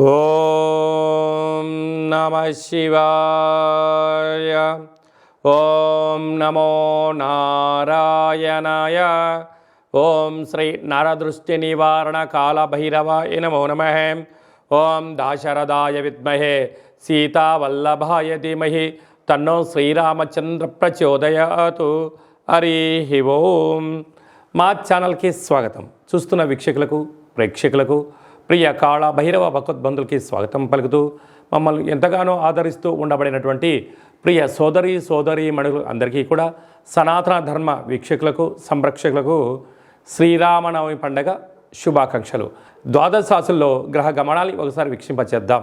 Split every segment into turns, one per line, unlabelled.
ఓం నమః శివాయ. ఓం నమో నారాయణాయ. ఓం శ్రీ నరదృష్టి నివారణ కాళభైరవాయ నమో నమః. ఓం దాశరథాయ విద్మహే సీతావల్లభాయ ధీమహి తన్నో శ్రీరామచంద్ర ప్రచోదయాతు. హరి ఓం. మా ఛానల్కి స్వాగతం. చూస్తున్న వీక్షకులకు ప్రేక్షకులకు ప్రియ కాళ భైరవ భగవద్బంధులకి స్వాగతం పలుకుతూ మమ్మల్ని ఎంతగానో ఆదరిస్తూ ఉండబడినటువంటి ప్రియ సోదరీ మణులు అందరికీ కూడా సనాతన ధర్మ వీక్షకులకు సంరక్షకులకు శ్రీరామనవమి పండగ శుభాకాంక్షలు. ద్వాదశ రాశుల్లో గ్రహ గమనాలు ఒకసారి వీక్షింపచేద్దాం.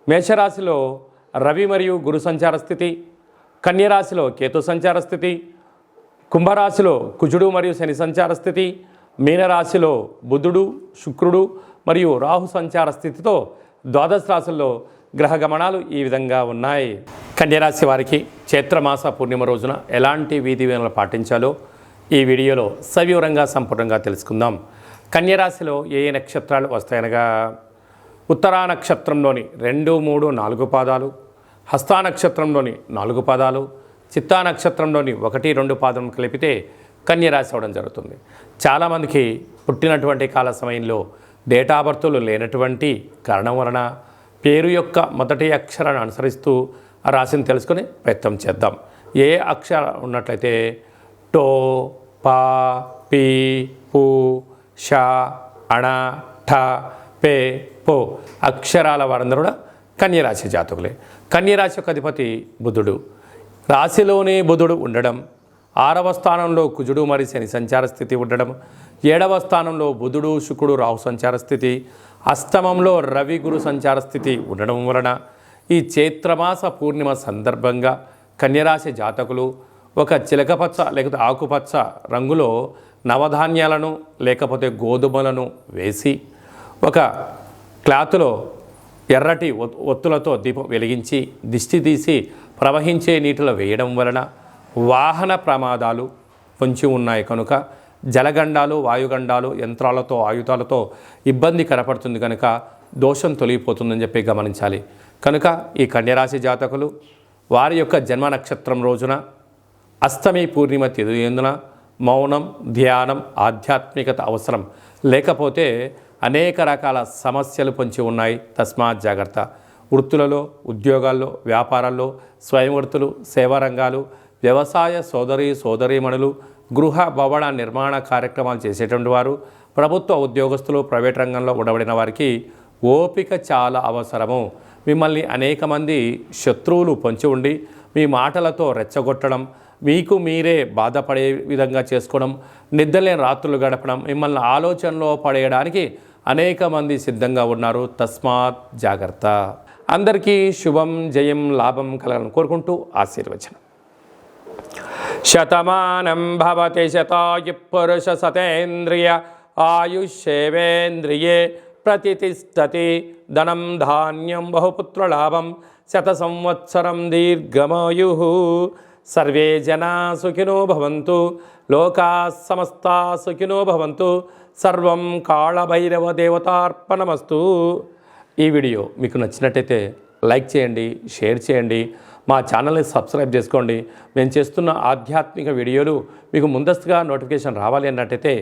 మేషరాశిలో రవి మరియు గురు సంచార స్థితి, కన్యరాశిలో కేతు సంచార స్థితి, కుంభరాశిలో కుజుడు మరియు శని సంచార స్థితి, మీనరాశిలో బుధుడు శుక్రుడు మరియు రాహు సంచార స్థితితో ద్వాదశ రాశుల్లో గ్రహ గమనాలు ఈ విధంగా ఉన్నాయి. కన్యరాశి వారికి చైత్రమాస పూర్ణిమ రోజున ఎలాంటి విధి విధానాలు పాటించాలో ఈ వీడియోలో సవివరంగా సంపూర్ణంగా తెలుసుకుందాం. కన్యరాశిలో ఏ ఏ నక్షత్రాలు వస్తాయనగా ఉత్తరా నక్షత్రంలోని 2, 3, 4 పాదాలు, హస్తా నక్షత్రంలోని 4 పాదాలు, చిత్తా నక్షత్రంలోని 1, 2 పాదం కలిపితే కన్యరాశి అవడం జరుగుతుంది. చాలామందికి పుట్టినటువంటి కాల సమయంలో డేటా బర్తులు లేనటువంటి కారణం వలన పేరు యొక్క మొదటి అక్షరాన్ని అనుసరిస్తూ ఆ రాశిని తెలుసుకుని ప్రయత్నం చేద్దాం. ఏ అక్షరం ఉన్నట్లయితే టో, పా, పీ, పు, ష, అణ, ఠ, పే, పో అక్షరాల వారందరూ కూడా కన్యరాశి జాతకులే. కన్యరాశి యొక్క అధిపతి బుధుడు. రాశిలోనే బుధుడు ఉండడం, 6వ స్థానంలో కుజుడు మరియు శని సంచార స్థితి ఉండడం, 7వ స్థానంలో బుధుడు శుక్రుడు రాహు సంచార స్థితి, అష్టమంలో రవి గురు సంచార స్థితి ఉండడం వలన ఈ చైత్రమాస పూర్ణిమ సందర్భంగా కన్యరాశి జాతకులు ఒక చిలకపచ్చ లేకపోతే ఆకుపచ్చ రంగులో నవధాన్యాలను లేకపోతే గోధుమలను వేసి ఒక క్లాతులో ఎర్రటి ఒత్తులతో దీపం వెలిగించి దిష్టి తీసి ప్రవహించే నీటిలో వేయడం వలన వాహన ప్రమాదాలు పొంచి ఉన్నాయి కనుక జలగండాలు, వాయుగండాలు, యంత్రాలతో ఆయుధాలతో ఇబ్బంది కనపడుతుంది కనుక దోషం తొలగిపోతుందని చెప్పి గమనించాలి. కనుక ఈ కన్యరాశి జాతకులు వారి యొక్క జన్మ నక్షత్రం రోజున అష్టమి పూర్ణిమ తిథి ఎందున మౌనం, ధ్యానం, ఆధ్యాత్మికత అవసరం. లేకపోతే అనేక రకాల సమస్యలు పొంచి ఉన్నాయి. తస్మాత్ జాగ్రత్త. వృత్తులలో, ఉద్యోగాల్లో, వ్యాపారాల్లో, స్వయం వృత్తులు, సేవా రంగాలు, వ్యవసాయ సోదరీమణులు, గృహ భవన నిర్మాణ కార్యక్రమాలు చేసేటువంటి వారు, ప్రభుత్వ ఉద్యోగస్తులు, ప్రైవేట్ రంగంలో ఉండబడిన వారికి ఓపిక చాలా అవసరము. మిమ్మల్ని అనేక మంది శత్రువులు పొంచి ఉండి మీ మాటలతో రెచ్చగొట్టడం, మీకు మీరే బాధపడే విధంగా చేసుకోవడం, నిద్రలేని రాత్రులు గడపడం, మిమ్మల్ని ఆలోచనలో పడేయడానికి అనేక మంది సిద్ధంగా ఉన్నారు. తస్మాత్ జాగ్రత్త. అందరికీ శుభం, జయం, లాభం కలగాలని కోరుకుంటూ ఆశీర్వచనం. శతమానం భవతి శతాయు పురుష సతేంద్రియ ఆయుష్యేవేంద్రియే ప్రతిష్టతి ధనం ధాన్యం బహుపుత్రలాభం శత సంవత్సరం దీర్ఘమాయు. సర్వే జనా సుఖినో భవంతు, లోకా సమస్తా సుఖినో భవంతు. సర్వం కాళభైరవ దేవతార్పణమస్తు. ఈ వీడియో మీకు నచ్చినట్టయితే లైక్ చేయండి, షేర్ చేయండి, మా ఛానల్ని సబ్స్క్రైబ్ చేసుకోండి. మేము చేస్తున్న ఆధ్యాత్మిక వీడియోలు మీకు ముందస్తుగా నోటిఫికేషన్ రావాలి అన్నట్టయితే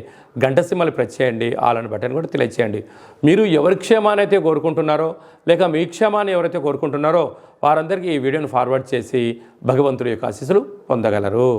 గంట సింబల్ ప్రెస్ చేయండి, ఆల్ అనే బటన్ కూడా తెలియచేయండి. మీరు ఎవరి క్షేమాన్ని అయితే కోరుకుంటున్నారో లేక మీ క్షేమాన్ని ఎవరైతే కోరుకుంటున్నారో వారందరికీ ఈ వీడియోని ఫార్వర్డ్ చేసి భగవంతుడి యొక్క ఆశీస్సులు పొందగలరు.